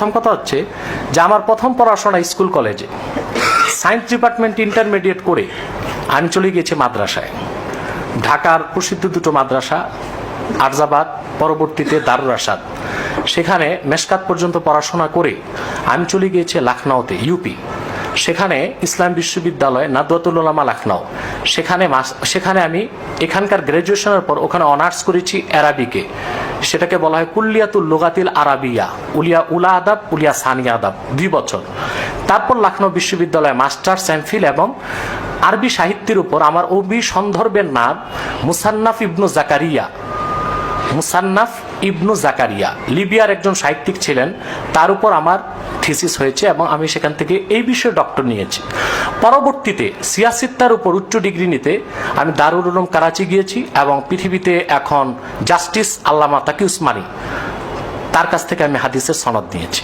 প্রথম কথা হচ্ছে যে আমার প্রথম পড়াশোনা স্কুল কলেজে, সায়েন্স ডিপার্টমেন্ট ইন্টারমিডিয়েট করে আমি চলে গিয়েছি মাদ্রাসায়। ঢাকার প্রসিদ্ধ দুটো মাদ্রাসা, আরজাবাদ, পরবর্তীতে দারুল আরশাদ। সেখানে মেশকাত পর্যন্ত পড়াশোনা করে আমি চলে গিয়েছি লখনউতে, ইউপি। সেখানে ইসলাম বিশ্ববিদ্যালয় নাদওয়াতুল উলামা লখনউ, সেখানে আমি এখানকার গ্র্যাজুয়েশনের পর ওখানে অনার্স করেছি আরবিকে। সেটাকে বলা হয় কুল্লিয়াতুল লুগাতিল আরাবিয়া, উলা আদাব, উলিয়া সানিয়া আদাব, 2 বছর। তারপর লখনউ বিশ্ববিদ্যালয়ে মাস্টার্স, এমফিল এবং আরবি সাহিত্যের উপর আমার অভিসন্দর্ভের নাম মুসান্নাফ ইবনু জাকারিয়া। মুসান্নাফ ইবনু জাকারিয়া লিবিয়ার একজন সাহিত্যিক ছিলেন, তার উপর আমার থিসিস হয়েছে এবং আমি সেখান থেকে এই বিষয়ে ডক্টর নিয়েছি। পরবর্তীতে সিয়াসিত্তার উপর উচ্চ ডিগ্রি নিতে আমি দারুল উলুম করাচি গিয়েছি এবং পৃথিবীতে এখন জাস্টিস আল্লামা তাকি উসমানী, তার কাছ থেকে আমি হাদিসের সনদ নিয়েছি।